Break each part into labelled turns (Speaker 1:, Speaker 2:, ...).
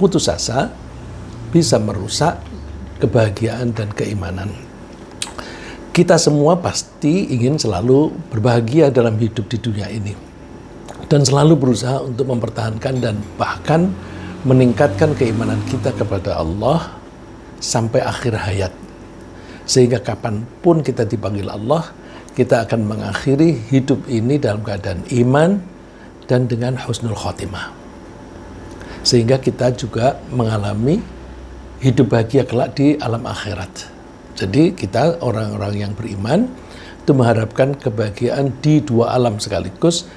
Speaker 1: putus asa bisa merusak kebahagiaan dan keimanan. Kita semua pasti ingin selalu berbahagia dalam hidup di dunia ini dan selalu berusaha untuk mempertahankan dan bahkan meningkatkan keimanan kita kepada Allah sampai akhir hayat. Sehingga kapanpun kita dipanggil Allah, kita akan mengakhiri hidup ini dalam keadaan iman dan dengan husnul khotimah. Sehingga kita juga mengalami hidup bahagia kelak di alam akhirat. Jadi kita orang-orang yang beriman itu mengharapkan kebahagiaan di dua alam sekaligus,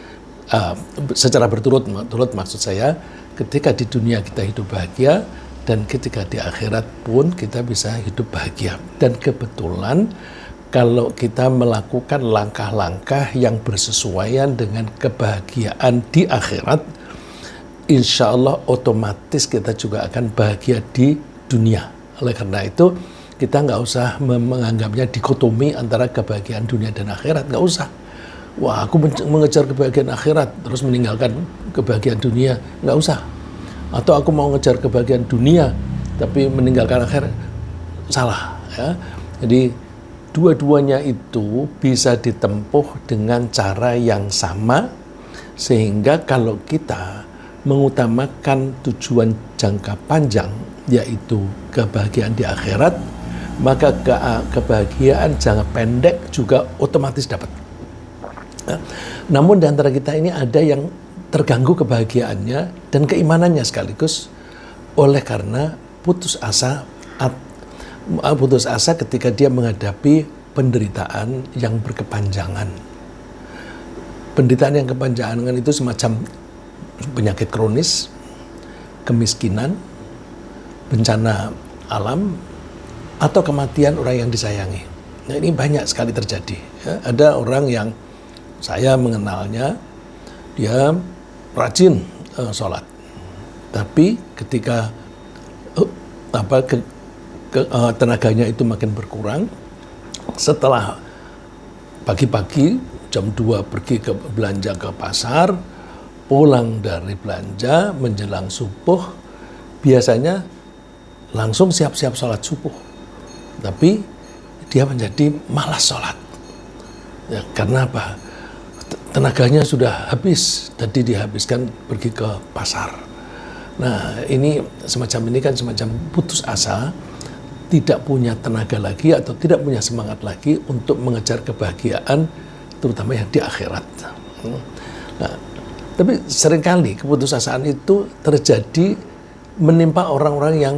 Speaker 1: secara berturut-turut maksud saya, ketika di dunia kita hidup bahagia, dan ketika di akhirat pun kita bisa hidup bahagia. Dan kebetulan kalau kita melakukan langkah-langkah yang bersesuaian dengan kebahagiaan di akhirat, insya Allah otomatis kita juga akan bahagia di dunia. Oleh karena itu kita nggak usah menganggapnya dikotomi antara kebahagiaan dunia dan akhirat, nggak usah. Wah, aku mengejar kebahagiaan akhirat terus meninggalkan kebahagiaan dunia, nggak usah. Atau aku mau ngejar kebahagiaan dunia tapi meninggalkan akhirat, salah ya. Jadi dua-duanya itu bisa ditempuh dengan cara yang sama, sehingga kalau kita mengutamakan tujuan jangka panjang yaitu kebahagiaan di akhirat, maka kebahagiaan jangka pendek juga otomatis dapat. Namun di antara kita ini ada yang terganggu kebahagiaannya dan keimanannya sekaligus oleh karena putus asa ketika dia menghadapi penderitaan yang berkepanjangan. Penderitaan yang kepanjangan itu semacam penyakit kronis, kemiskinan, bencana alam, atau kematian orang yang disayangi. Nah, ini banyak sekali terjadi. Ya, ada orang yang saya mengenalnya, dia rajin sholat, tapi ketika tenaganya itu makin berkurang, setelah pagi-pagi jam 2 pergi ke belanja ke pasar, pulang dari belanja menjelang subuh, biasanya langsung siap-siap sholat subuh, tapi dia menjadi malas sholat. Ya, karena apa? Tenaganya sudah habis, tadi dihabiskan pergi ke pasar. Nah, ini kan semacam putus asa, tidak punya tenaga lagi atau tidak punya semangat lagi untuk mengejar kebahagiaan, terutama yang di akhirat. Nah, tapi seringkali keputusasaan itu terjadi menimpa orang-orang yang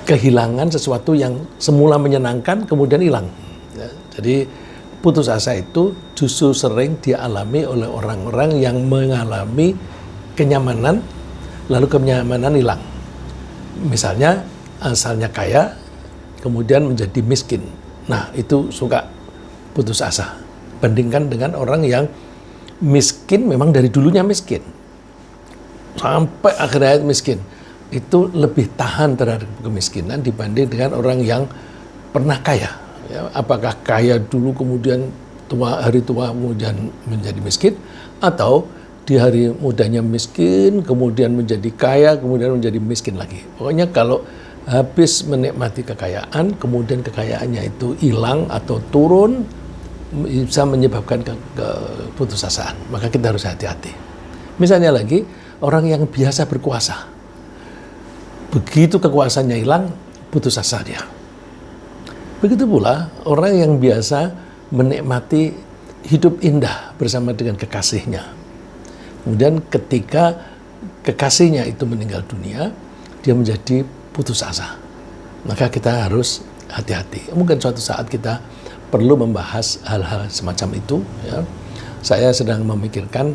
Speaker 1: kehilangan sesuatu yang semula menyenangkan kemudian hilang. Ya, jadi putus asa itu justru sering dialami oleh orang-orang yang mengalami kenyamanan, lalu kenyamanan hilang. Misalnya asalnya kaya, kemudian menjadi miskin. Nah, itu suka putus asa. Bandingkan dengan orang yang miskin, memang dari dulunya miskin, sampai akhir hayat miskin. Itu lebih tahan terhadap kemiskinan dibanding dengan orang yang pernah kaya. Ya, apakah kaya dulu kemudian hari tua kemudian menjadi miskin, atau di hari mudanya miskin kemudian menjadi kaya kemudian menjadi miskin lagi. Pokoknya kalau habis menikmati kekayaan kemudian kekayaannya itu hilang atau turun, bisa menyebabkan keputusasaan. Maka kita harus hati-hati. Misalnya lagi orang yang biasa berkuasa, begitu kekuasaannya hilang, putus asa dia. Begitu pula orang yang biasa menikmati hidup indah bersama dengan kekasihnya. Kemudian ketika kekasihnya itu meninggal dunia, dia menjadi putus asa. Maka kita harus hati-hati. Mungkin suatu saat kita perlu membahas hal-hal semacam itu. Ya. Saya sedang memikirkan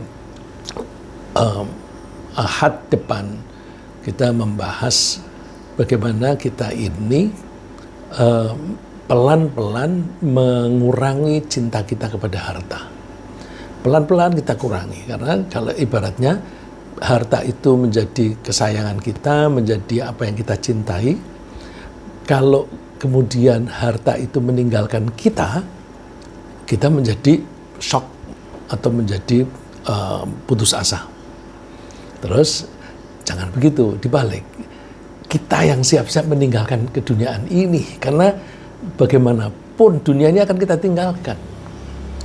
Speaker 1: Ahad depan kita membahas bagaimana kita ini pelan-pelan mengurangi cinta kita kepada harta. Pelan-pelan kita kurangi, karena kalau ibaratnya harta itu menjadi kesayangan kita, menjadi apa yang kita cintai. Kalau kemudian harta itu meninggalkan kita, kita menjadi shock atau menjadi putus asa. Terus Jangan begitu, dibalik. Kita yang siap-siap meninggalkan keduniaan ini, karena bagaimanapun dunia ini akan kita tinggalkan.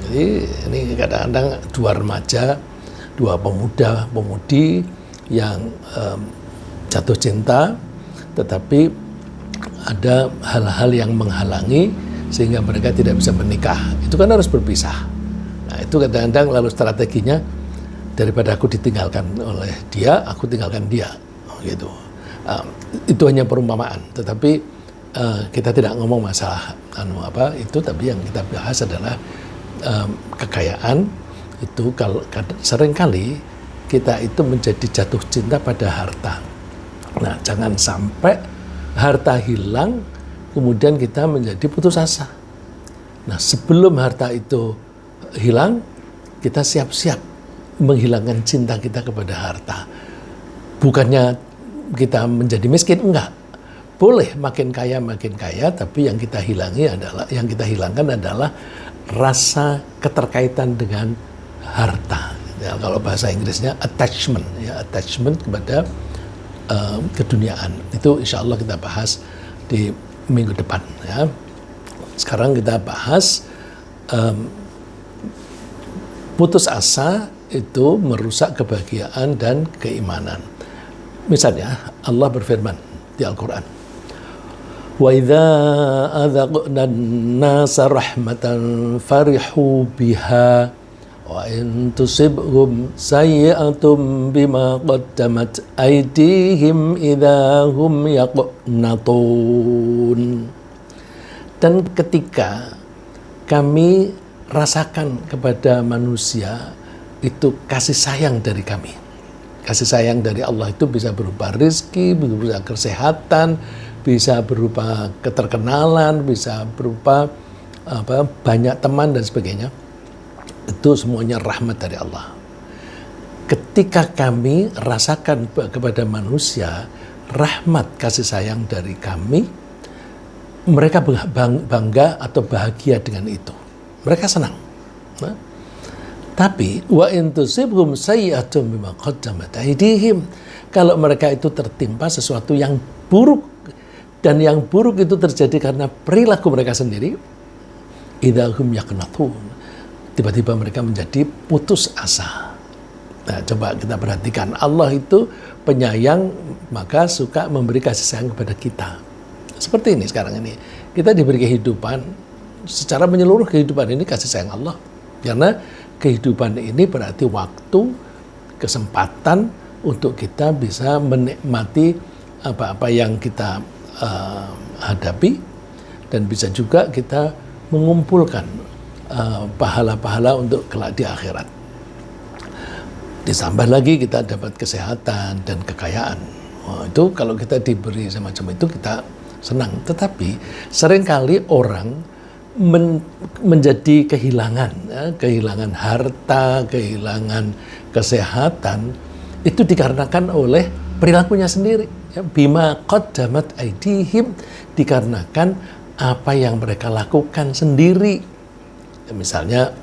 Speaker 1: Jadi ini kadang-kadang dua remaja, dua pemuda-pemudi yang jatuh cinta, tetapi ada hal-hal yang menghalangi sehingga mereka tidak bisa menikah. Itu kan harus berpisah. Nah, itu kadang-kadang lalu strateginya, daripada aku ditinggalkan oleh dia, aku tinggalkan dia, gitu. Itu hanya perumpamaan, tetapi kita tidak ngomong masalah itu, tapi yang kita bahas adalah kekayaan. Itu kalau seringkali kita itu menjadi jatuh cinta pada harta. Nah, jangan sampai harta hilang kemudian kita menjadi putus asa. Nah, sebelum harta itu hilang, kita siap-siap menghilangkan cinta kita kepada harta. Bukannya kita menjadi miskin, enggak. Boleh makin kaya, tapi yang kita hilangkan adalah rasa keterkaitan dengan harta. Ya, kalau bahasa Inggrisnya attachment, ya, attachment kepada keduniaan. Itu insya Allah kita bahas di minggu depan. Ya. Sekarang kita bahas putus asa itu merusak kebahagiaan dan keimanan. Misalnya Allah berfirman di Al-Quran, wa idza adzaqna an-nasa rahmatan farihu biha wa in tusibhum sayyi'atum bima qaddamat aydihim idza hum yaqnatun. Dan ketika kami rasakan kepada manusia itu kasih sayang dari kami. Kasih sayang dari Allah itu bisa berupa rezeki, berupa kesehatan, bisa berupa keterkenalan, bisa berupa banyak teman dan sebagainya. Itu semuanya rahmat dari Allah. Ketika kami rasakan kepada manusia rahmat kasih sayang dari kami, mereka bangga atau bahagia dengan itu. Mereka senang. Nah, tapi wa in tusibhum sayyi'atun bima qaddamat aydihim, kalau mereka itu tertimpa sesuatu yang buruk, dan yang buruk itu terjadi karena perilaku mereka sendiri, idahum yaqnatun, tiba-tiba mereka menjadi putus asa. Nah, coba kita perhatikan, Allah itu penyayang, maka suka memberi kasih sayang kepada kita. Seperti ini sekarang ini, kita diberi kehidupan, secara menyeluruh kehidupan ini kasih sayang Allah. Karena kehidupan ini berarti waktu, kesempatan untuk kita bisa menikmati apa-apa yang kita hadapi, dan bisa juga kita mengumpulkan pahala-pahala untuk kelak di akhirat. Ditambah lagi kita dapat kesehatan dan kekayaan. Itu kalau kita diberi semacam itu kita senang. Tetapi seringkali orang menjadi kehilangan harta, kehilangan kesehatan, itu dikarenakan oleh perilakunya sendiri. Ya, bima qaddamat aydihim, dikarenakan apa yang mereka lakukan sendiri. Ya, misalnya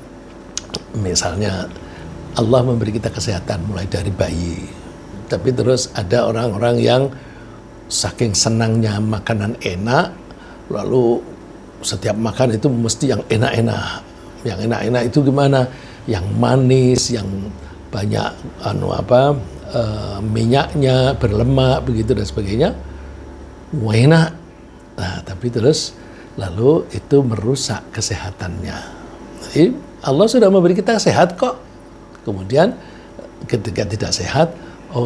Speaker 1: Allah memberi kita kesehatan mulai dari bayi, tapi terus ada orang-orang yang saking senangnya makanan enak, lalu setiap makan itu mesti yang enak-enak. Yang enak-enak itu gimana? Yang manis, yang banyak minyaknya, berlemak, begitu dan sebagainya. Enak. Nah, tapi terus lalu itu merusak kesehatannya. Jadi Allah sudah memberi kita sehat kok. Kemudian ketika tidak sehat,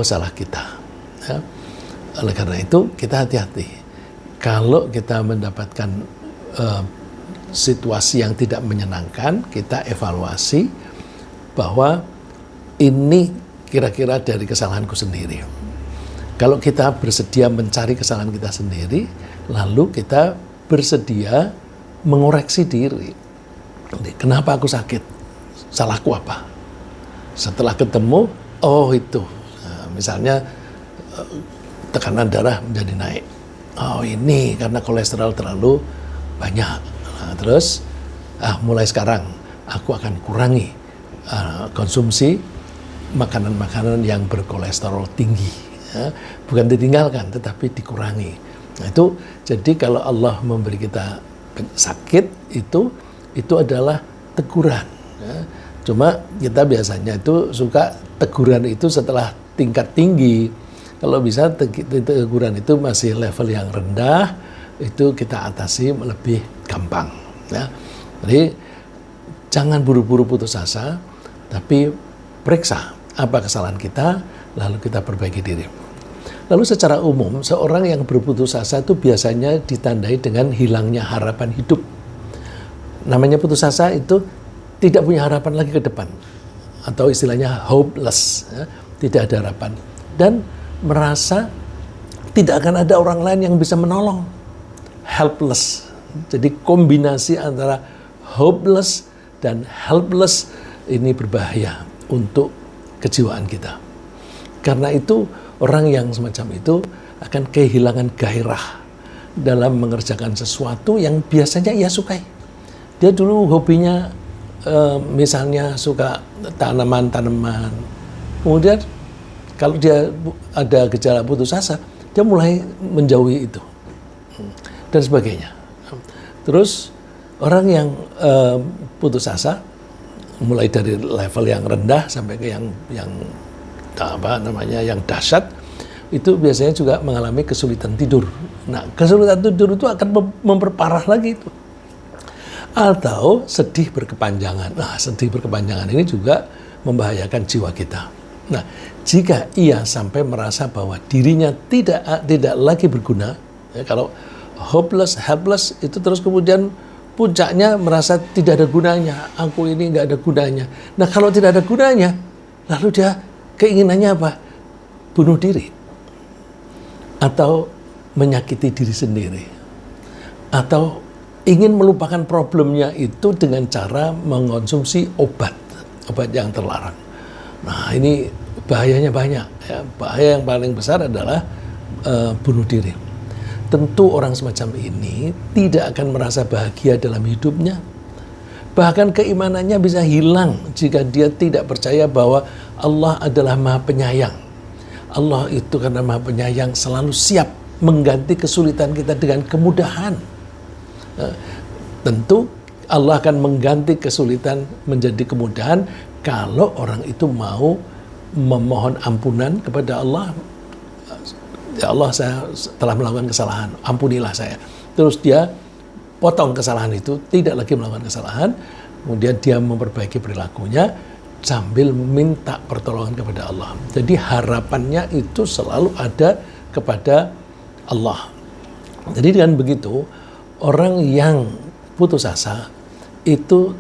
Speaker 1: salah kita. Ya. Oleh karena itu kita hati-hati. Kalau kita mendapatkan situasi yang tidak menyenangkan, kita evaluasi bahwa ini kira-kira dari kesalahanku sendiri. Kalau kita bersedia mencari kesalahan kita sendiri, lalu kita bersedia mengoreksi diri. Kenapa aku sakit? Salahku apa? Setelah ketemu, itu. Nah, misalnya tekanan darah menjadi naik. Ini karena kolesterol terlalu banyak. Nah, terus mulai sekarang aku akan kurangi konsumsi makanan-makanan yang berkolesterol tinggi. ya, bukan ditinggalkan tetapi dikurangi. Nah, itu jadi kalau Allah memberi kita sakit itu adalah teguran. Ya. Cuma kita biasanya itu suka teguran itu setelah tingkat tinggi. Kalau bisa teguran itu masih level yang rendah, itu kita atasi lebih gampang. Ya. Jadi jangan buru-buru putus asa, tapi periksa apa kesalahan kita, lalu kita perbaiki diri. Lalu secara umum, seorang yang berputus asa itu biasanya ditandai dengan hilangnya harapan hidup. Namanya putus asa itu tidak punya harapan lagi ke depan, atau istilahnya hopeless, ya, tidak ada harapan, dan merasa tidak akan ada orang lain yang bisa menolong, helpless. Jadi kombinasi antara hopeless dan helpless ini berbahaya untuk kejiwaan kita. Karena itu orang yang semacam itu akan kehilangan gairah dalam mengerjakan sesuatu yang biasanya ia sukai. Dia dulu hobinya misalnya suka tanaman-tanaman. Kemudian kalau dia ada gejala putus asa, dia mulai menjauhi itu dan sebagainya. Terus orang yang putus asa mulai dari level yang rendah sampai ke yang yang dahsyat, itu biasanya juga mengalami kesulitan tidur. Nah, kesulitan tidur itu akan memperparah lagi itu. Atau sedih berkepanjangan. Nah, sedih berkepanjangan ini juga membahayakan jiwa kita. Nah, jika ia sampai merasa bahwa dirinya tidak lagi berguna, ya, kalau hopeless, helpless itu terus kemudian puncaknya merasa tidak ada gunanya. Aku ini nggak ada gunanya. Nah, kalau tidak ada gunanya, lalu dia keinginannya apa? Bunuh diri. Atau menyakiti diri sendiri. Atau ingin melupakan problemnya itu dengan cara mengonsumsi obat yang terlarang. Nah, ini bahayanya banyak. Ya. Bahaya yang paling besar adalah bunuh diri. Tentu orang semacam ini tidak akan merasa bahagia dalam hidupnya. Bahkan keimanannya bisa hilang jika dia tidak percaya bahwa Allah adalah Maha Penyayang. Allah itu karena Maha Penyayang selalu siap mengganti kesulitan kita dengan kemudahan. Tentu Allah akan mengganti kesulitan menjadi kemudahan kalau orang itu mau memohon ampunan kepada Allah. Ya Allah, saya telah melakukan kesalahan, ampunilah saya. Terus dia potong kesalahan itu, tidak lagi melakukan kesalahan, kemudian dia memperbaiki perilakunya sambil minta pertolongan kepada Allah. Jadi harapannya itu selalu ada kepada Allah. Jadi dengan begitu, orang yang putus asa itu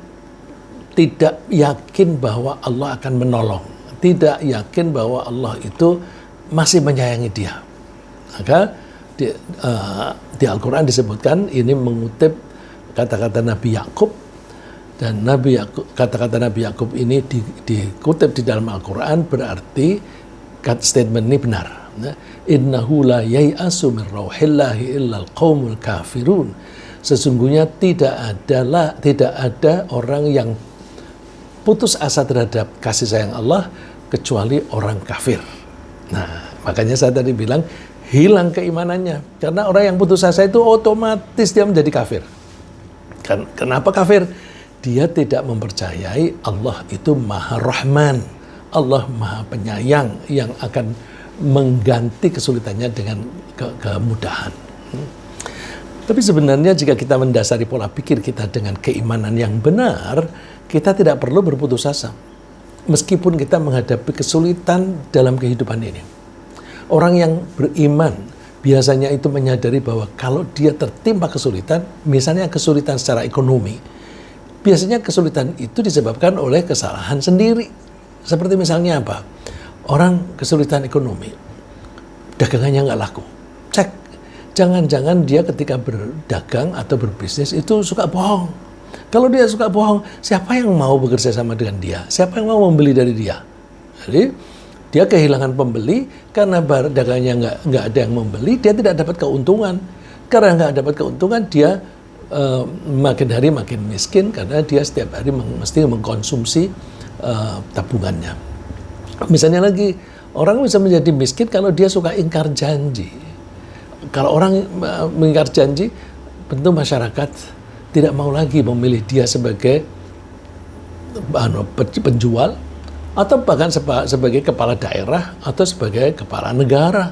Speaker 1: tidak yakin bahwa Allah akan menolong, tidak yakin bahwa Allah itu masih menyayangi dia. Maka di Al-Quran disebutkan, ini mengutip kata-kata Nabi Yakub, dan kata-kata Nabi Yakub ini dikutip di dalam Al-Quran, berarti statement ini benar. Innahu la yai'asu min rauhillahi illal qaumul kafirun. Sesungguhnya tidak ada orang yang putus asa terhadap kasih sayang Allah kecuali orang kafir. Nah, makanya saya tadi bilang hilang keimanannya. Karena orang yang putus asa itu otomatis dia menjadi kafir. Kenapa kafir? Dia tidak mempercayai Allah itu Maha Rahman, Allah Maha Penyayang yang akan mengganti kesulitannya dengan kemudahan. Tapi sebenarnya jika kita mendasari pola pikir kita dengan keimanan yang benar, kita tidak perlu berputus asa. Meskipun kita menghadapi kesulitan dalam kehidupan ini. Orang yang beriman biasanya itu menyadari bahwa kalau dia tertimpa kesulitan, misalnya kesulitan secara ekonomi, biasanya kesulitan itu disebabkan oleh kesalahan sendiri. Seperti misalnya apa? Orang kesulitan ekonomi, dagangannya nggak laku. Cek, jangan-jangan dia ketika berdagang atau berbisnis itu suka bohong. Kalau dia suka bohong, siapa yang mau bekerja sama dengan dia? Siapa yang mau membeli dari dia? Jadi dia kehilangan pembeli karena dagangnya nggak ada yang membeli, dia tidak dapat keuntungan. Karena nggak dapat keuntungan, dia makin hari makin miskin karena dia setiap hari mesti mengkonsumsi tabungannya. Misalnya lagi Orang bisa menjadi miskin kalau dia suka ingkar janji. Kalau orang mengingkar janji, tentu masyarakat tidak mau lagi memilih dia sebagai penjual atau bahkan sebagai kepala daerah atau sebagai kepala negara.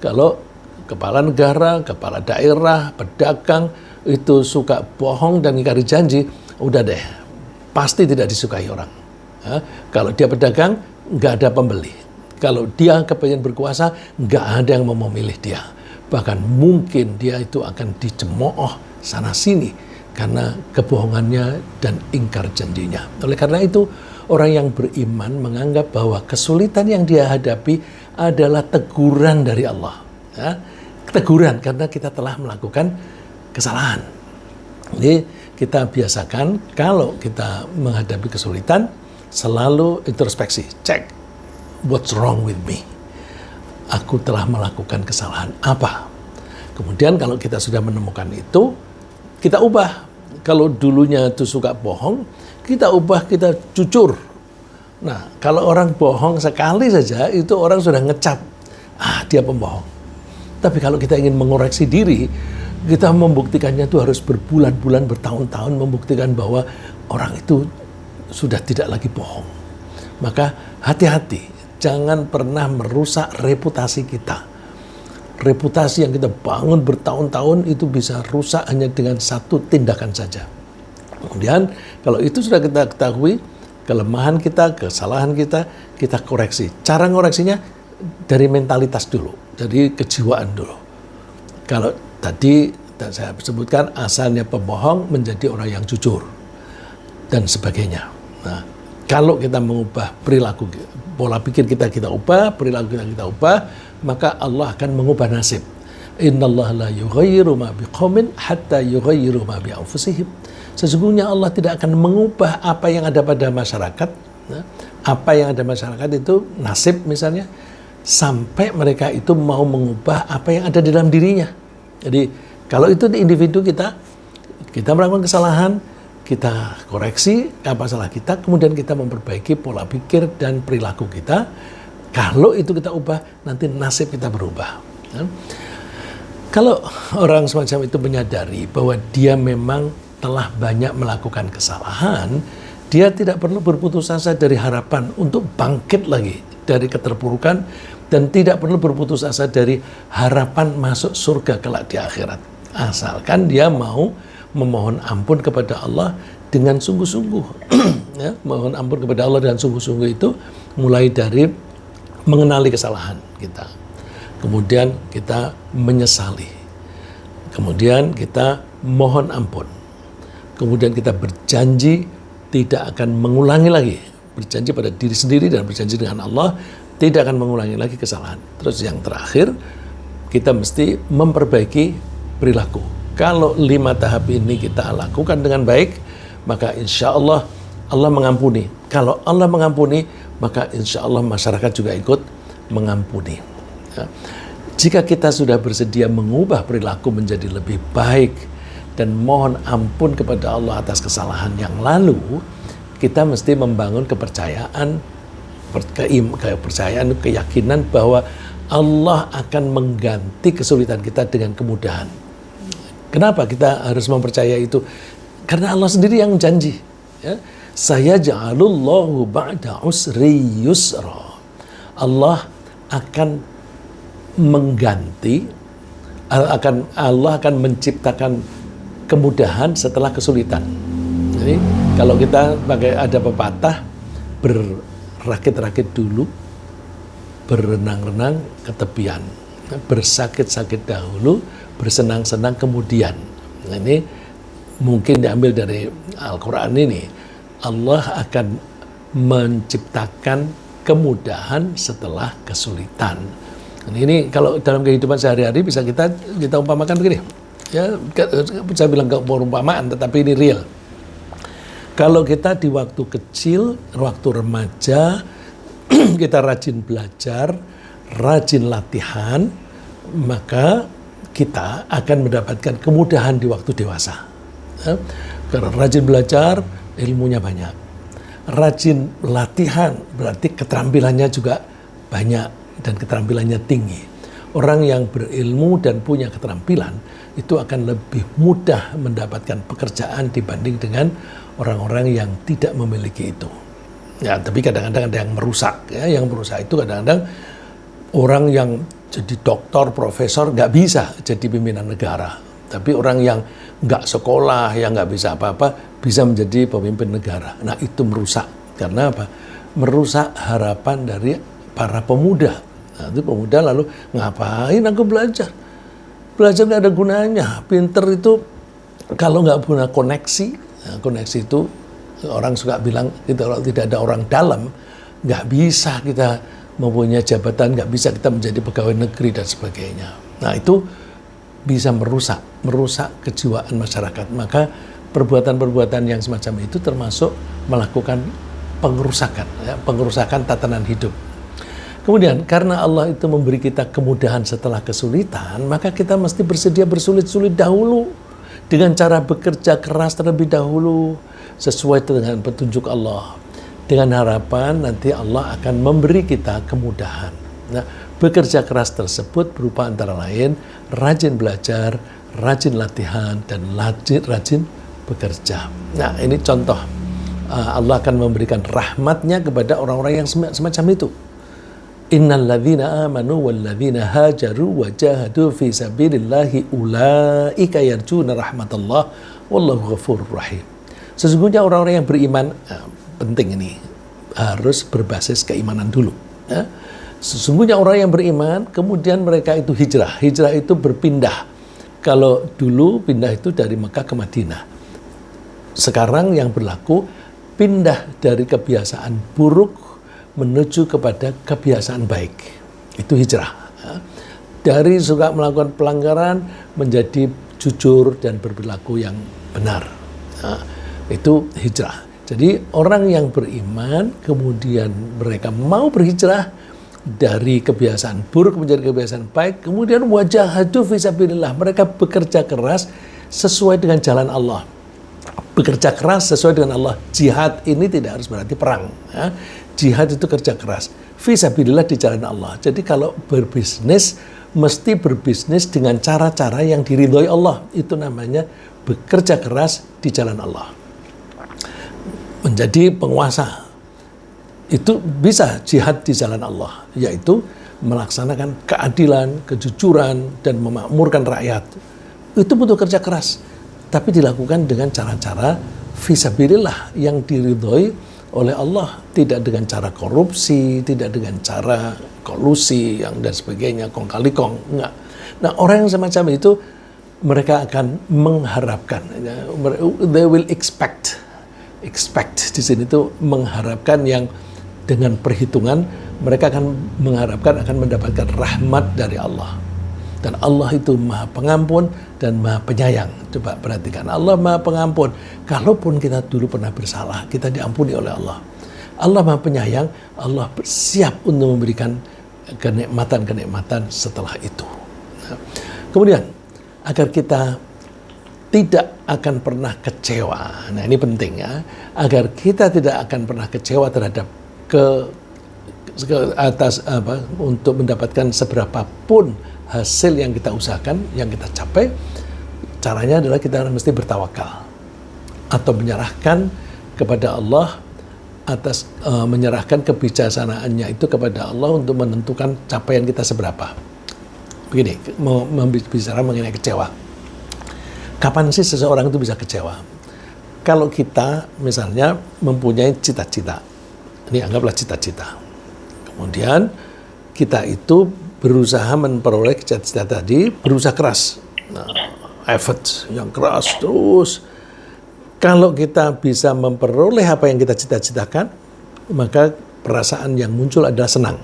Speaker 1: Kalau kepala negara, kepala daerah, pedagang itu suka bohong dan ingkari janji, udah deh, pasti tidak disukai orang. Kalau dia pedagang, nggak ada pembeli. Kalau dia kepengen berkuasa, nggak ada yang mau memilih dia. Bahkan mungkin dia itu akan dicemooh sana-sini karena kebohongannya dan ingkar janjinya. Oleh karena itu, orang yang beriman menganggap bahwa kesulitan yang dia hadapi adalah teguran dari Allah. Teguran karena kita telah melakukan kesalahan. Jadi kita biasakan kalau kita menghadapi kesulitan, selalu introspeksi, cek what's wrong with me. Aku telah melakukan kesalahan apa? Kemudian kalau kita sudah menemukan itu, kita ubah. Kalau dulunya itu suka bohong, kita ubah, kita jujur. Nah, kalau orang bohong sekali saja, itu orang sudah ngecap, dia pembohong. Tapi kalau kita ingin mengoreksi diri, kita membuktikannya itu harus berbulan-bulan, bertahun-tahun membuktikan bahwa orang itu sudah tidak lagi bohong. Maka hati-hati, jangan pernah merusak reputasi kita. Reputasi yang kita bangun bertahun-tahun itu bisa rusak hanya dengan satu tindakan saja. Kemudian kalau itu sudah kita ketahui, kelemahan kita, kesalahan kita, kita koreksi. Cara ngoreksinya dari mentalitas dulu, dari kejiwaan dulu. Kalau tadi saya sebutkan asalnya pembohong menjadi orang yang jujur dan sebagainya. Nah, kalau kita mengubah perilaku, pola pikir kita ubah, perilaku kita ubah, maka Allah akan mengubah nasib. Innallaha la yughayyiru ma biqaumin hatta yughayyiru ma bi anfusihim. Sesungguhnya Allah tidak akan mengubah apa yang ada pada masyarakat, apa yang ada masyarakat itu nasib misalnya, sampai mereka itu mau mengubah apa yang ada di dalam dirinya. Jadi kalau itu di individu kita melakukan kesalahan, kita koreksi apa salah kita, kemudian kita memperbaiki pola pikir dan perilaku kita. Kalau itu kita ubah, nanti nasib kita berubah. Kalau orang semacam itu menyadari bahwa dia memang telah banyak melakukan kesalahan, dia tidak perlu berputus asa dari harapan untuk bangkit lagi dari keterpurukan, dan tidak perlu berputus asa dari harapan masuk surga kelak di akhirat. Asalkan dia mau memohon ampun kepada Allah dengan sungguh-sungguh. Ya, mohon ampun kepada Allah dengan sungguh-sungguh itu mulai dari mengenali kesalahan kita, kemudian kita menyesali, kemudian kita mohon ampun, kemudian kita berjanji tidak akan mengulangi lagi, berjanji pada diri sendiri dan berjanji dengan Allah tidak akan mengulangi lagi kesalahan. Terus yang terakhir, kita mesti memperbaiki perilaku. Kalau 5 tahap ini kita lakukan dengan baik, maka insya Allah Allah mengampuni. Kalau Allah mengampuni, maka insya Allah masyarakat juga ikut mengampuni. Ya. Jika kita sudah bersedia mengubah perilaku menjadi lebih baik dan mohon ampun kepada Allah atas kesalahan yang lalu, kita mesti membangun kepercayaan, keyakinan bahwa Allah akan mengganti kesulitan kita dengan kemudahan. Kenapa kita harus mempercayai itu? Karena Allah sendiri yang janji. Ya. Saya ja'alullahu ba'da usri yusra. Allah akan mengganti, Allah akan menciptakan kemudahan setelah kesulitan. Jadi kalau kita pakai ada pepatah, berakit-rakit dulu, berenang-renang ke tepian, bersakit-sakit dahulu, bersenang-senang kemudian. Nah, ini mungkin diambil dari Al-Quran ini. Allah akan menciptakan kemudahan setelah kesulitan. Ini kalau dalam kehidupan sehari-hari bisa kita umpamakan begini. Ya, saya bilang ke perumpamaan, tetapi ini real. Kalau kita di waktu kecil, waktu remaja, kita rajin belajar, rajin latihan, maka kita akan mendapatkan kemudahan di waktu dewasa. Ya, karena rajin belajar, ilmunya banyak. Rajin latihan, berarti keterampilannya juga banyak dan keterampilannya tinggi. Orang yang berilmu dan punya keterampilan itu akan lebih mudah mendapatkan pekerjaan dibanding dengan orang-orang yang tidak memiliki itu. Ya, tapi kadang-kadang ada yang merusak. Ya, yang merusak itu kadang-kadang orang yang jadi doktor, profesor nggak bisa jadi pimpinan negara. Tapi orang yang nggak sekolah, yang nggak bisa apa-apa, bisa menjadi pemimpin negara. Nah, itu merusak. Karena apa? Merusak harapan dari para pemuda. Nah, itu pemuda lalu, ngapain aku belajar? Belajar nggak ada gunanya. Pinter itu kalau nggak punya koneksi, nah, koneksi itu orang suka bilang, kalau tidak ada orang dalam, nggak bisa kita mempunyai jabatan, nggak bisa kita menjadi pegawai negeri dan sebagainya. Nah, itu bisa merusak kejiwaan masyarakat. Maka perbuatan-perbuatan yang semacam itu termasuk melakukan pengerusakan, ya, pengerusakan tatanan hidup. Kemudian karena Allah itu memberi kita kemudahan setelah kesulitan, maka kita mesti bersedia bersulit-sulit dahulu dengan cara bekerja keras terlebih dahulu sesuai dengan petunjuk Allah. Dengan harapan nanti Allah akan memberi kita kemudahan. Nah, bekerja keras tersebut berupa antara lain rajin belajar, rajin latihan, dan rajin bekerja. Nah, ini contoh. Allah akan memberikan rahmatnya kepada orang-orang yang semacam itu. Innal ladzina amanu wal ladzina hajaru wa jahadu fi sabilillahi ulaika yarjuna rahmatallah wallahu ghafurur rahim. Sesungguhnya orang-orang yang beriman, penting ini, harus berbasis keimanan dulu. Ya. Sesungguhnya orang yang beriman, kemudian mereka itu hijrah. Hijrah itu berpindah. Kalau dulu pindah itu dari Mekah ke Madinah. Sekarang yang berlaku, pindah dari kebiasaan buruk menuju kepada kebiasaan baik. Itu hijrah. Ya. Dari suka melakukan pelanggaran menjadi jujur dan berperilaku yang benar. Ya. Itu hijrah. Jadi orang yang beriman kemudian mereka mau berhijrah dari kebiasaan buruk menjadi kebiasaan baik, kemudian wajahadu fisabilillah, mereka bekerja keras sesuai dengan jalan Allah. Bekerja keras sesuai dengan Allah. Jihad ini tidak harus berarti perang. Ya. Jihad itu kerja keras. Fisabilillah di jalan Allah. Jadi kalau berbisnis, mesti berbisnis dengan cara-cara yang diridhoi Allah. Itu namanya bekerja keras di jalan Allah. Menjadi penguasa. Itu bisa jihad di jalan Allah. Yaitu melaksanakan keadilan, kejujuran, dan memakmurkan rakyat. Itu butuh kerja keras. Tapi dilakukan dengan cara-cara fisabilillah yang diridhoi oleh Allah, tidak dengan cara korupsi, tidak dengan cara kolusi yang dan sebagainya, kong kali kong, enggak. Nah, orang yang semacam itu mereka akan mengharapkan, they will expect di sini itu mengharapkan yang dengan perhitungan, mereka akan mengharapkan akan mendapatkan rahmat dari Allah. Dan Allah itu Maha Pengampun dan Maha Penyayang. Coba perhatikan, Allah Maha Pengampun. Kalaupun kita dulu pernah bersalah, kita diampuni oleh Allah. Allah Maha Penyayang, Allah bersiap untuk memberikan kenikmatan-kenikmatan setelah itu. Nah, kemudian, agar kita tidak akan pernah kecewa. Nah, ini penting ya. Agar kita tidak akan pernah kecewa terhadap untuk mendapatkan seberapapun hasil yang kita usahakan, yang kita capai, caranya adalah kita mesti bertawakal atau menyerahkan kepada Allah atas menyerahkan kebijaksanaannya itu kepada Allah untuk menentukan capaian kita seberapa. Begini, mau bicara mengenai kecewa. Kapan sih seseorang itu bisa kecewa? Kalau kita misalnya mempunyai cita-cita, ini anggaplah cita-cita. Kemudian kita itu berusaha memperoleh cita-cita tadi, berusaha keras. Nah, effort yang keras terus. Kalau kita bisa memperoleh apa yang kita cita-citakan, maka perasaan yang muncul adalah senang.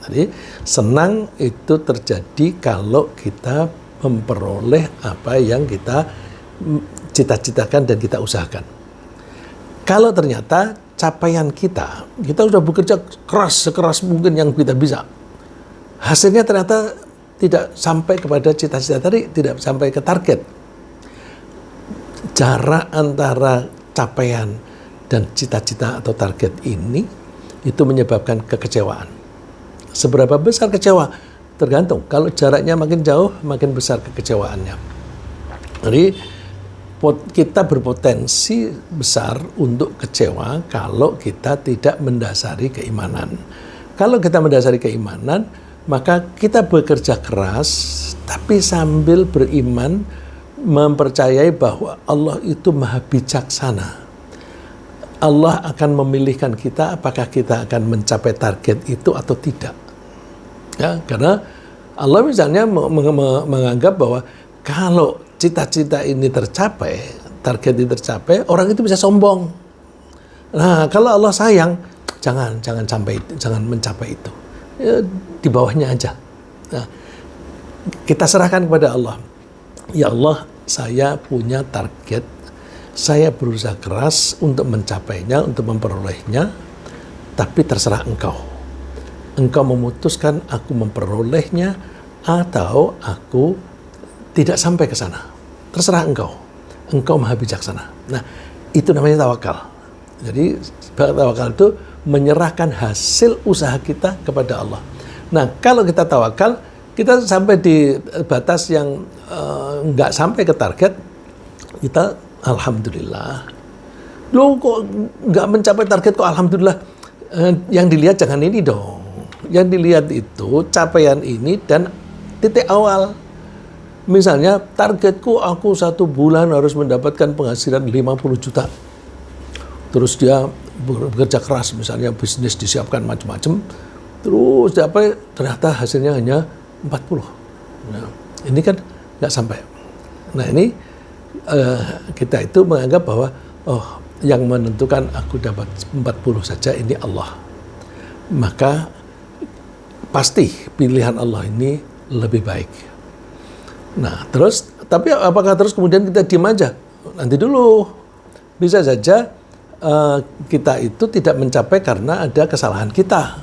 Speaker 1: Jadi, senang itu terjadi kalau kita memperoleh apa yang kita cita-citakan dan kita usahakan. Kalau ternyata capaian kita sudah bekerja keras, sekeras mungkin yang kita bisa, hasilnya ternyata tidak sampai kepada cita-cita tadi, tidak sampai ke target. Jarak antara capaian dan cita-cita atau target ini itu menyebabkan kekecewaan. Seberapa besar kecewa? Tergantung. Kalau jaraknya makin jauh, makin besar kekecewaannya. Jadi kita berpotensi besar untuk kecewa kalau kita tidak mendasari keimanan. Kalau kita mendasari keimanan, maka kita bekerja keras, tapi sambil beriman, mempercayai bahwa Allah itu maha bijaksana. Allah akan memilihkan kita apakah kita akan mencapai target itu atau tidak. Ya, karena Allah misalnya menganggap bahwa kalau cita-cita ini tercapai, target ini tercapai, orang itu bisa sombong. Nah, kalau Allah sayang, jangan mencapai itu. Ya, di bawahnya aja. Nah, kita serahkan kepada Allah. Ya Allah, saya punya target, saya berusaha keras untuk mencapainya, untuk memperolehnya, tapi terserah Engkau. Engkau memutuskan aku memperolehnya atau aku tidak sampai ke sana. Terserah Engkau. Engkau maha bijaksana. Nah, itu namanya tawakal. Jadi, tawakal itu menyerahkan hasil usaha kita kepada Allah. Nah, kalau kita tawakal, kita sampai di batas yang nggak sampai ke target, kita alhamdulillah. Loh, kok nggak mencapai target kok alhamdulillah? Yang dilihat jangan ini dong. Yang dilihat itu capaian ini dan titik awal. Misalnya targetku aku 1 bulan harus mendapatkan penghasilan 50 juta. Terus dia bekerja keras, misalnya bisnis disiapkan macam-macam. Terus ternyata hasilnya hanya 40. Nah, ini kan nggak sampai. Nah, ini kita itu menganggap bahwa yang menentukan aku dapat 40 saja ini Allah. Maka pasti pilihan Allah ini lebih baik. Nah, terus tapi apakah terus kemudian kita diam aja? Nanti dulu. Bisa saja kita itu tidak mencapai karena ada kesalahan kita.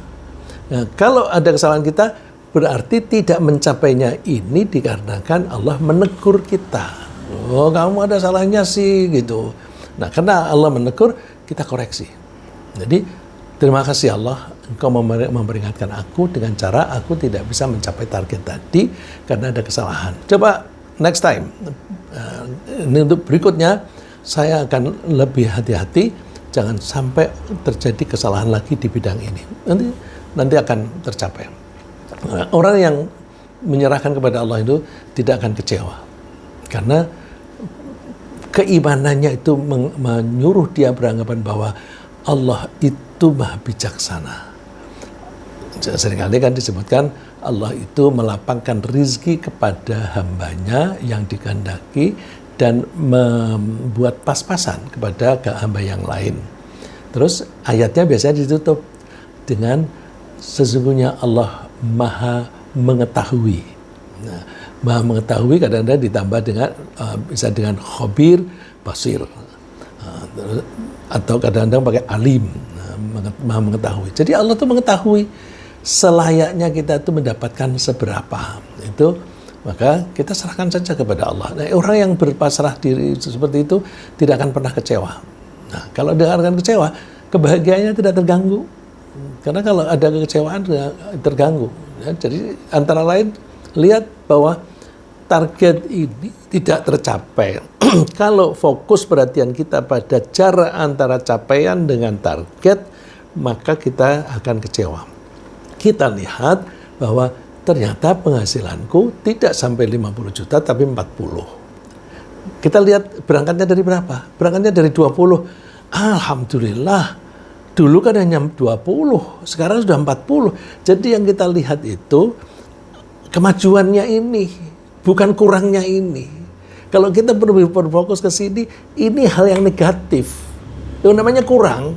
Speaker 1: Nah, kalau ada kesalahan kita, berarti tidak mencapainya ini dikarenakan Allah menegur kita. Oh, kamu ada salahnya sih, gitu. Nah, karena Allah menegur, kita koreksi. Jadi, terima kasih Allah, Engkau memperingatkan aku dengan cara aku tidak bisa mencapai target tadi karena ada kesalahan. Coba next time, ini untuk berikutnya, saya akan lebih hati-hati, jangan sampai terjadi kesalahan lagi di bidang ini. Nanti akan tercapai. Orang yang menyerahkan kepada Allah itu tidak akan kecewa. Karena keimanannya itu menyuruh dia beranggapan bahwa Allah itu maha bijaksana. Seringkali kan disebutkan Allah itu melapangkan rizki kepada hambanya yang dikehendaki dan membuat pas-pasan kepada hamba yang lain. Terus ayatnya biasanya ditutup dengan sesungguhnya Allah maha mengetahui. Nah, maha mengetahui kadang-kadang ditambah dengan bisa dengan khabir, basir, atau kadang-kadang pakai alim, maha mengetahui. Jadi Allah itu mengetahui selayaknya kita itu mendapatkan seberapa. Itu maka kita serahkan saja kepada Allah. Nah, orang yang berpasrah diri seperti itu tidak akan pernah kecewa. Nah, kalau dia akan kecewa, kebahagiaannya tidak terganggu. Karena kalau ada kekecewaan terganggu. Ya, jadi antara lain lihat bahwa target ini tidak tercapai. Kalau fokus perhatian kita pada jarak antara capaian dengan target, maka kita akan kecewa. Kita lihat bahwa ternyata penghasilanku tidak sampai 50 juta tapi 40. Kita lihat berangkatnya dari berapa? Berangkatnya dari 20. Alhamdulillah. Dulu kan hanya 20, sekarang sudah 40. Jadi yang kita lihat itu kemajuannya ini, bukan kurangnya ini. Kalau kita berfokus ke sini, ini hal yang negatif. Itu namanya kurang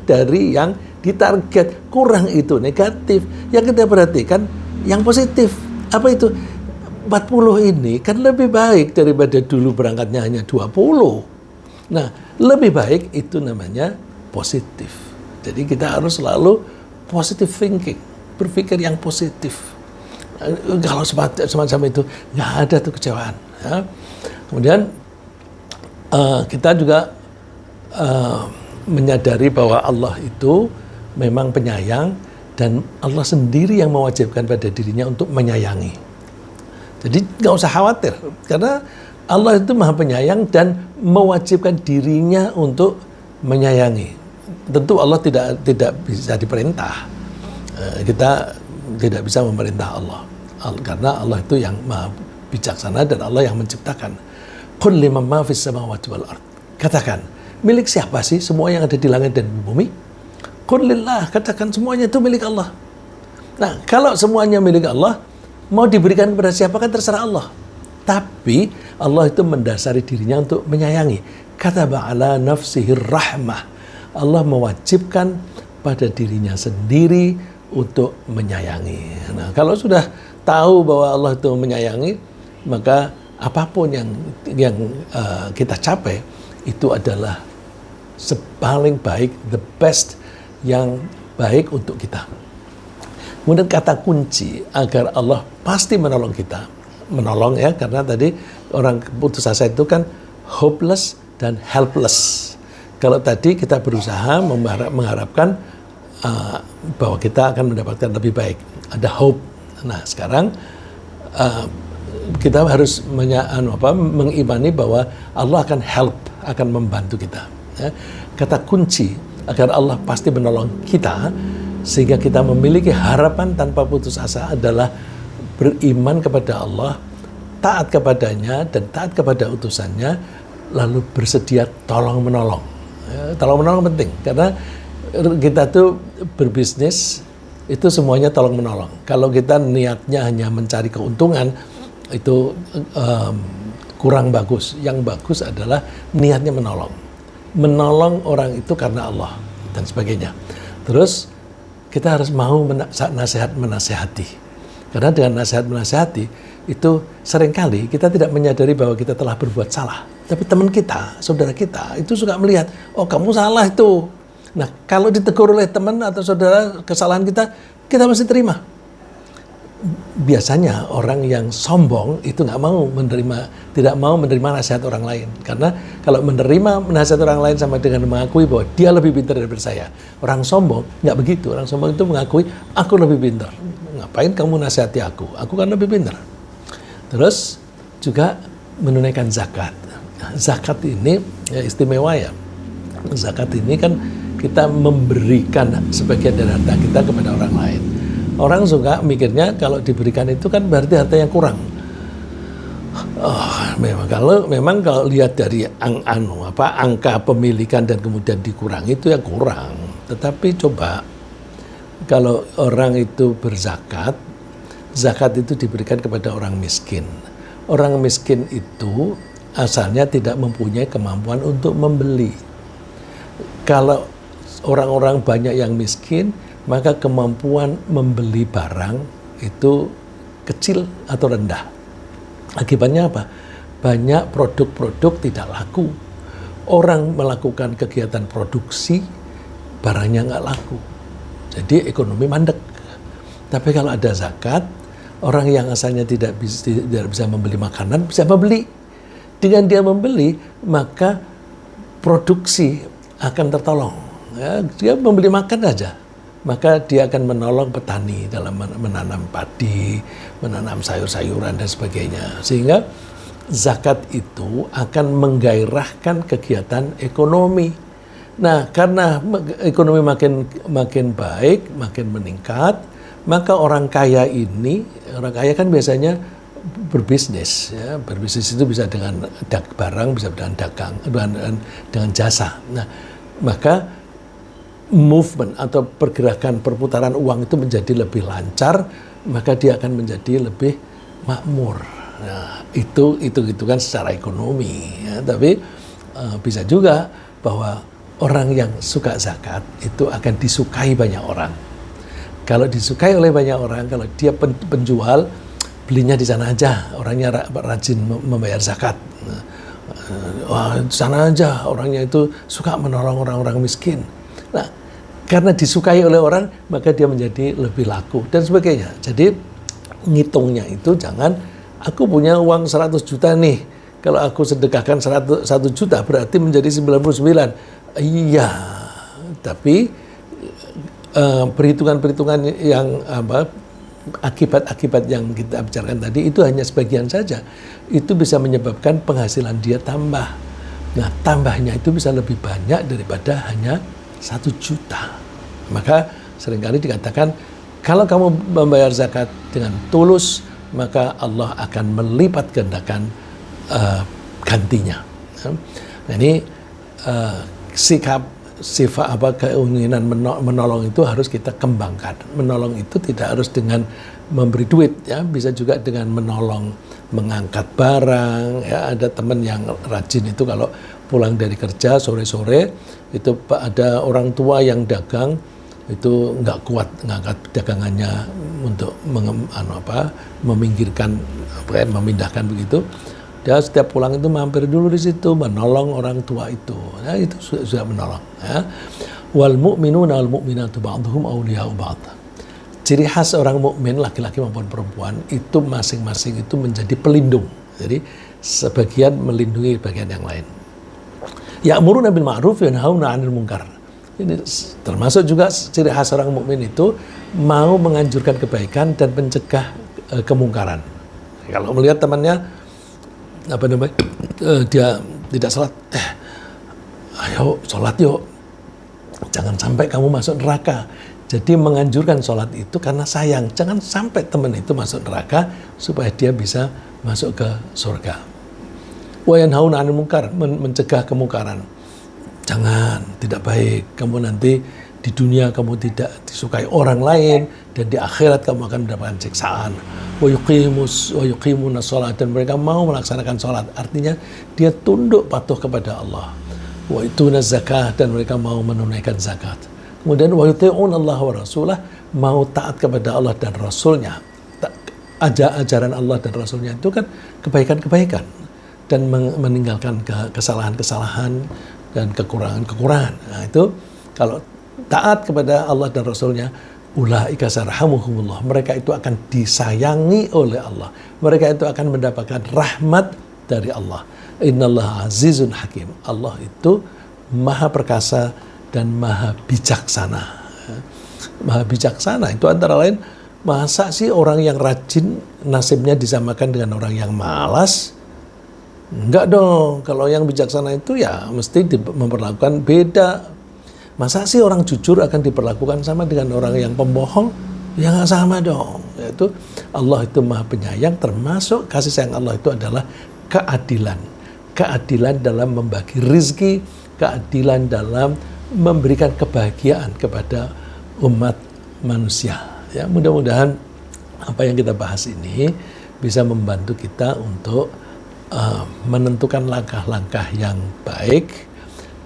Speaker 1: dari yang ditarget. Kurang itu negatif. Yang kita perhatikan yang positif. Apa itu? 40 ini kan lebih baik daripada dulu berangkatnya hanya 20. Nah, lebih baik itu namanya positif. Jadi kita harus selalu positive thinking, berpikir yang positif. Kalau semacam itu nggak ada tuh kecewaan. Ya. Kemudian kita juga menyadari bahwa Allah itu memang penyayang Dan Allah sendiri yang mewajibkan pada dirinya untuk menyayangi. Jadi nggak usah khawatir, karena Allah itu maha penyayang dan mewajibkan dirinya untuk menyayangi. Tentu Allah tidak bisa diperintah. Kita tidak bisa memerintah Allah. Karena Allah itu yang maha bijaksana dan Allah yang menciptakan. Qul liman ma fis samawati wal ard. Katakan, milik siapa sih semua yang ada di langit dan bumi? Qul lillah, katakan semuanya itu milik Allah. Nah, kalau semuanya milik Allah, mau diberikan kepada siapa kan terserah Allah. Tapi Allah itu mendasari dirinya untuk menyayangi. Kataba ala nafsihir rahmah. Allah mewajibkan pada dirinya sendiri untuk menyayangi. Nah, kalau sudah tahu bahwa Allah itu menyayangi, maka apapun yang kita capai itu adalah paling baik, the best, yang baik untuk kita. Kemudian kata kunci agar Allah pasti menolong kita, menolong ya, karena tadi orang putus asa itu kan hopeless dan helpless. Kalau tadi kita berusaha mengharapkan bahwa kita akan mendapatkan lebih baik, ada hope. Nah, sekarang kita harus mengimani bahwa Allah akan help, akan membantu kita. Ya. Kata kunci agar Allah pasti menolong kita sehingga kita memiliki harapan tanpa putus asa adalah beriman kepada Allah, taat kepadanya dan taat kepada utusannya, lalu bersedia tolong menolong. Ya, tolong menolong penting karena kita tuh berbisnis itu semuanya tolong menolong. Kalau kita niatnya hanya mencari keuntungan itu kurang bagus. Yang bagus adalah niatnya menolong. Menolong orang itu karena Allah dan sebagainya. Terus kita harus mau menasehati. Karena dengan nasihat menasehati itu seringkali kita tidak menyadari bahwa kita telah berbuat salah. Tapi teman kita, saudara kita itu suka melihat, oh kamu salah itu. Nah, kalau ditegur oleh teman atau saudara kesalahan kita mesti terima. Biasanya orang yang sombong itu tidak mau menerima nasihat orang lain. Karena kalau menerima nasihat orang lain sama dengan mengakui bahwa dia lebih pintar daripada saya. Orang sombong nggak begitu. Orang sombong itu mengakui aku lebih pintar. Ngapain kamu nasihati aku? Aku kan lebih pintar. Terus juga menunaikan zakat. Zakat ini ya istimewa ya. Zakat ini kan kita memberikan sebagian dari harta kita kepada orang lain. Orang suka mikirnya kalau diberikan itu kan berarti harta yang kurang. Memang kalau lihat dari angka pemilikan dan kemudian dikurangi itu ya kurang. Tetapi coba kalau orang itu berzakat, zakat itu diberikan kepada orang miskin. Orang miskin itu asalnya tidak mempunyai kemampuan untuk membeli. Kalau orang-orang banyak yang miskin, maka kemampuan membeli barang itu kecil atau rendah. Akibatnya apa? Banyak produk-produk tidak laku. Orang melakukan kegiatan produksi, barangnya nggak laku. Jadi ekonomi mandek. Tapi kalau ada zakat, orang yang asalnya tidak bisa membeli makanan, bisa membeli. Dengan dia membeli, maka produksi akan tertolong. Ya, dia membeli makan saja, maka dia akan menolong petani dalam menanam padi, menanam sayur-sayuran dan sebagainya. Sehingga zakat itu akan menggairahkan kegiatan ekonomi. Nah, karena ekonomi makin baik, makin meningkat, maka orang kaya kan biasanya berbisnis, ya. Berbisnis itu bisa dengan barang, bisa dengan dagang, dengan jasa. Nah, maka movement atau perputaran uang itu menjadi lebih lancar, maka dia akan menjadi lebih makmur. Nah, itu kan secara ekonomi. Ya. Tapi bisa juga bahwa orang yang suka zakat itu akan disukai banyak orang. Kalau disukai oleh banyak orang, kalau dia penjual, belinya di sana aja, orangnya rajin membayar zakat. Wah, di sana aja, orangnya itu suka menolong orang-orang miskin. Nah, karena disukai oleh orang, maka dia menjadi lebih laku dan sebagainya. Jadi ngitungnya itu jangan, aku punya uang 100 juta nih, kalau aku sedekahkan 1 juta berarti menjadi 99. Iya, tapi perhitungan-perhitungan yang akibat-akibat yang kita bicarakan tadi itu hanya sebagian saja. Itu bisa menyebabkan penghasilan dia tambah. Nah, tambahnya itu bisa lebih banyak daripada hanya 1 juta. Maka seringkali dikatakan, kalau kamu membayar zakat dengan tulus, maka Allah akan melipat gandakan gantinya. Nah, ini sifat keinginan menolong itu harus kita kembangkan. Menolong itu tidak harus dengan memberi duit, ya, bisa juga dengan menolong mengangkat barang. Ya, ada teman yang rajin itu kalau pulang dari kerja sore-sore itu ada orang tua yang dagang itu nggak kuat ngangkat dagangannya untuk memindahkan begitu. Dia setiap pulang itu mampir dulu di situ, menolong orang tua itu. Ya, itu sudah menolong. Ya. Wal mu'minuna wal mu'minatu ba'duhum awliya'u ba'd. Ciri khas orang mukmin laki-laki maupun perempuan itu masing-masing itu menjadi pelindung. Jadi sebagian melindungi bagian yang lain. Ya'muruna bil ma'ruf wa yanhauna 'anil munkar. Ini termasuk juga ciri khas orang mukmin itu mau menganjurkan kebaikan dan mencegah kemungkaran. Kalau melihat temannya dia tidak sholat, ayo sholat yuk, jangan sampai kamu masuk neraka. Jadi menganjurkan sholat itu karena sayang, jangan sampai teman itu masuk neraka supaya dia bisa masuk ke surga. Wa yanhauna 'anil munkar, mencegah kemungkaran. Jangan, tidak baik. Kamu nanti di dunia kamu tidak disukai orang lain, dan di akhirat kamu akan mendapatkan siksaan. Wa yuqimuna sholat, dan mereka mau melaksanakan sholat. Artinya dia tunduk patuh kepada Allah. Wa ituna zakah, dan mereka mau menunaikan zakat. Kemudian wa yuti'un Allah wa rasulah, mau taat kepada Allah dan Rasulnya. Ajaran Allah dan Rasulnya itu kan kebaikan-kebaikan, dan meninggalkan kesalahan-kesalahan dan kekurangan-kekurangan. Nah, itu kalau taat kepada Allah dan Rasulnya, ulaika sarhamuhumullah, mereka itu akan disayangi oleh Allah, mereka itu akan mendapatkan rahmat dari Allah. Innallaha azizun hakim, Allah itu maha perkasa dan maha bijaksana. Maha bijaksana itu antara lain, masa sih orang yang rajin nasibnya disamakan dengan orang yang malas? Enggak dong, kalau yang bijaksana itu ya mesti memperlakukan beda. Masa sih orang jujur akan diperlakukan sama dengan orang yang pembohong? Ya nggak sama dong. Yaitu Allah itu maha penyayang, termasuk kasih sayang Allah itu adalah keadilan. Keadilan dalam membagi rizki, keadilan dalam memberikan kebahagiaan kepada umat manusia. Ya, mudah-mudahan apa yang kita bahas ini bisa membantu kita untuk menentukan langkah-langkah yang baik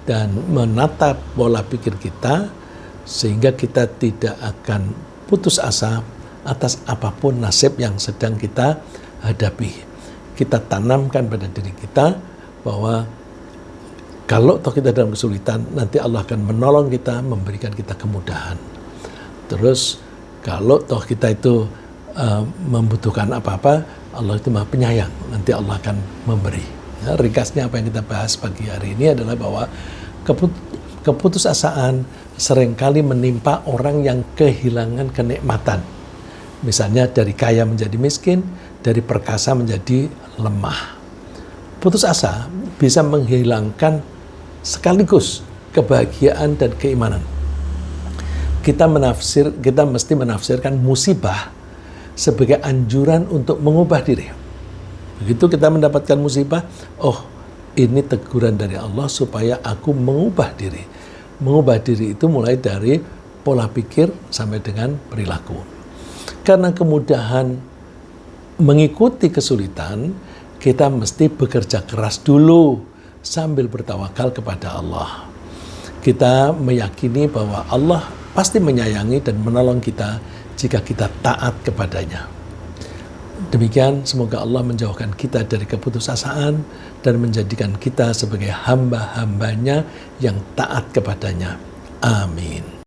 Speaker 1: dan menata pola pikir kita sehingga kita tidak akan putus asa atas apapun nasib yang sedang kita hadapi. Kita tanamkan pada diri kita bahwa kalau toh kita dalam kesulitan, nanti Allah akan menolong kita, memberikan kita kemudahan. Terus kalau toh kita itu membutuhkan apa-apa, Allah itu maha penyayang, nanti Allah akan memberi. Ya, ringkasnya apa yang kita bahas pagi hari ini adalah bahwa keputusasaan seringkali menimpa orang yang kehilangan kenikmatan. Misalnya dari kaya menjadi miskin, dari perkasa menjadi lemah. Putus asa bisa menghilangkan sekaligus kebahagiaan dan keimanan. Kita mesti menafsirkan musibah sebagai anjuran untuk mengubah diri. Begitu kita mendapatkan musibah, oh ini teguran dari Allah supaya aku mengubah diri. Mengubah diri itu mulai dari pola pikir sampai dengan perilaku. Karena kemudahan mengikuti kesulitan, kita mesti bekerja keras dulu sambil bertawakal kepada Allah. Kita meyakini bahwa Allah pasti menyayangi dan menolong kita jika kita taat kepadanya. Demikian, semoga Allah menjauhkan kita dari keputusasaan dan menjadikan kita sebagai hamba-hambanya yang taat kepadanya. Amin.